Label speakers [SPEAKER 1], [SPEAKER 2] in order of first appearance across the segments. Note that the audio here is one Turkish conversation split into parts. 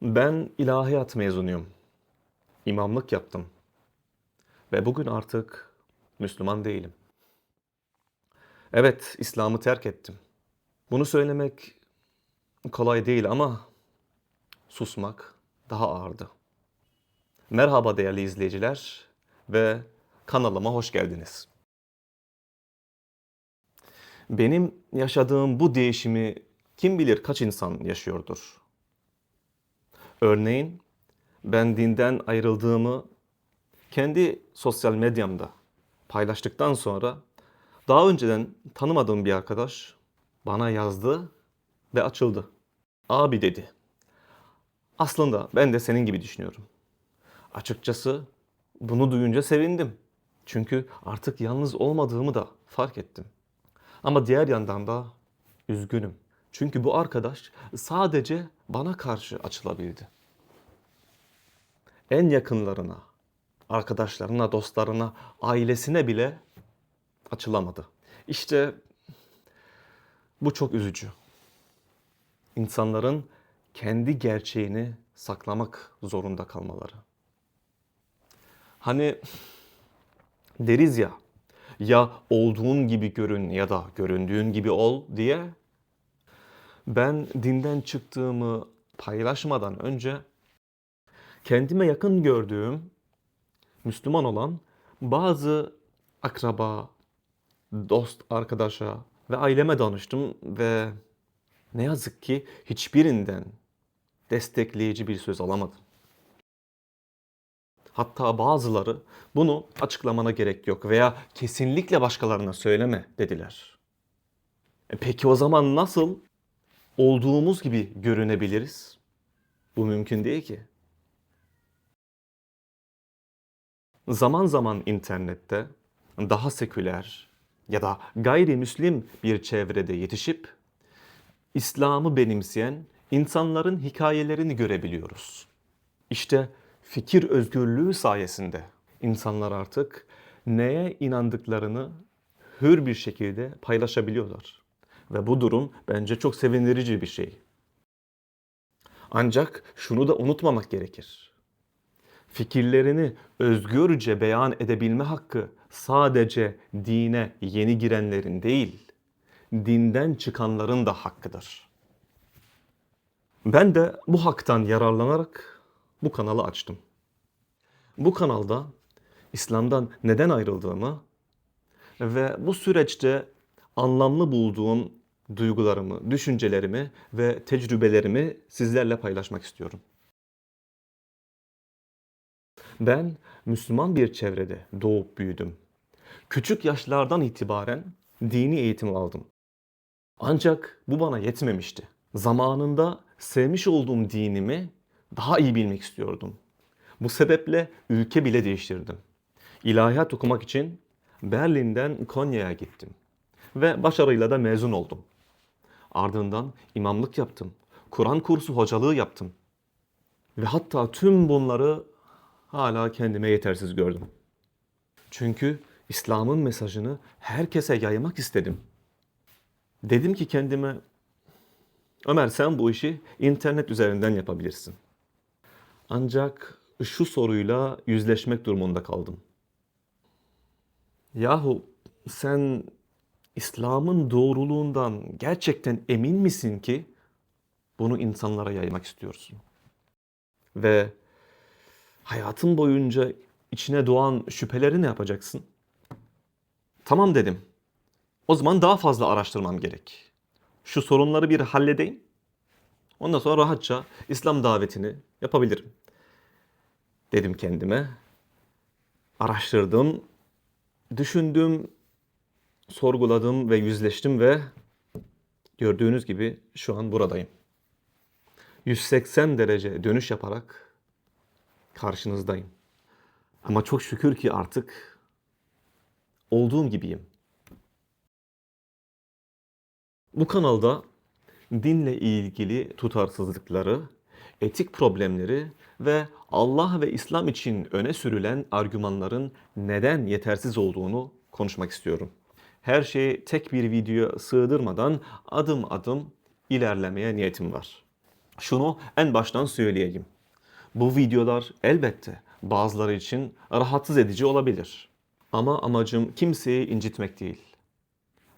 [SPEAKER 1] Ben ilahiyat mezunuyum. İmamlık yaptım. Ve bugün artık Müslüman değilim. Evet, İslam'ı terk ettim. Bunu söylemek kolay değil ama susmak daha ağırdı. Merhaba değerli izleyiciler ve kanalıma hoş geldiniz. Benim yaşadığım bu değişimi kim bilir kaç insan yaşıyordur. Örneğin ben dinden ayrıldığımı kendi sosyal medyamda paylaştıktan sonra daha önceden tanımadığım bir arkadaş bana yazdı ve açıldı. Abi dedi. Aslında ben de senin gibi düşünüyorum. Açıkçası bunu duyunca sevindim. Çünkü artık yalnız olmadığımı da fark ettim. Ama diğer yandan da üzgünüm. Çünkü bu arkadaş sadece bana karşı açılabildi. En yakınlarına, arkadaşlarına, dostlarına, ailesine bile açılamadı. İşte bu çok üzücü. İnsanların kendi gerçeğini saklamak zorunda kalmaları. Hani deriz ya, ya olduğun gibi görün ya da göründüğün gibi ol diye. Ben dinden çıktığımı paylaşmadan önce kendime yakın gördüğüm Müslüman olan bazı akraba, dost, arkadaşa ve aileme danıştım ve ne yazık ki hiçbirinden destekleyici bir söz alamadım. Hatta bazıları bunu açıklamana gerek yok veya kesinlikle başkalarına söyleme dediler. Peki o zaman nasıl olduğumuz gibi görünebiliriz? Bu mümkün değil ki. Zaman zaman internette daha seküler ya da gayrimüslim bir çevrede yetişip İslam'ı benimseyen insanların hikayelerini görebiliyoruz. İşte fikir özgürlüğü sayesinde insanlar artık neye inandıklarını hür bir şekilde paylaşabiliyorlar. Ve bu durum bence çok sevindirici bir şey. Ancak şunu da unutmamak gerekir. Fikirlerini özgürce beyan edebilme hakkı sadece dine yeni girenlerin değil, dinden çıkanların da hakkıdır. Ben de bu haktan yararlanarak bu kanalı açtım. Bu kanalda İslam'dan neden ayrıldığımı ve bu süreçte anlamlı bulduğum duygularımı, düşüncelerimi ve tecrübelerimi sizlerle paylaşmak istiyorum. Ben Müslüman bir çevrede doğup büyüdüm. Küçük yaşlardan itibaren dini eğitim aldım. Ancak bu bana yetmemişti. Zamanında sevmiş olduğum dinimi daha iyi bilmek istiyordum. Bu sebeple ülke bile değiştirdim. İlahiyat okumak için Berlin'den Konya'ya gittim. Ve başarıyla da mezun oldum. Ardından imamlık yaptım. Kur'an kursu hocalığı yaptım. Ve hatta tüm bunları hala kendime yetersiz gördüm. Çünkü İslam'ın mesajını herkese yaymak istedim. Dedim ki kendime, Ömer sen bu işi internet üzerinden yapabilirsin. Ancak şu soruyla yüzleşmek durumunda kaldım. Yahu sen İslam'ın doğruluğundan gerçekten emin misin ki bunu insanlara yaymak istiyorsun? Ve hayatın boyunca içine doğan şüpheleri ne yapacaksın? Tamam dedim. O zaman daha fazla araştırmam gerek. Şu sorunları bir halledeyim. Ondan sonra rahatça İslam davetini yapabilirim. Dedim kendime. Araştırdım, düşündüm, sorguladım ve yüzleştim ve gördüğünüz gibi şu an buradayım. 180 derece dönüş yaparak karşınızdayım. Ama çok şükür ki artık olduğum gibiyim. Bu kanalda dinle ilgili tutarsızlıkları, etik problemleri ve Allah ve İslam için öne sürülen argümanların neden yetersiz olduğunu konuşmak istiyorum. Her şeyi tek bir videoya sığdırmadan adım adım ilerlemeye niyetim var. Şunu en baştan söyleyeyim. Bu videolar elbette bazıları için rahatsız edici olabilir. Ama amacım kimseyi incitmek değil.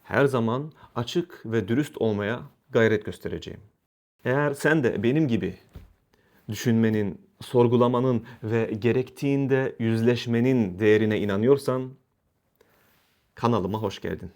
[SPEAKER 1] Her zaman açık ve dürüst olmaya gayret göstereceğim. Eğer sen de benim gibi düşünmenin, sorgulamanın ve gerektiğinde yüzleşmenin değerine inanıyorsan kanalıma hoş geldin.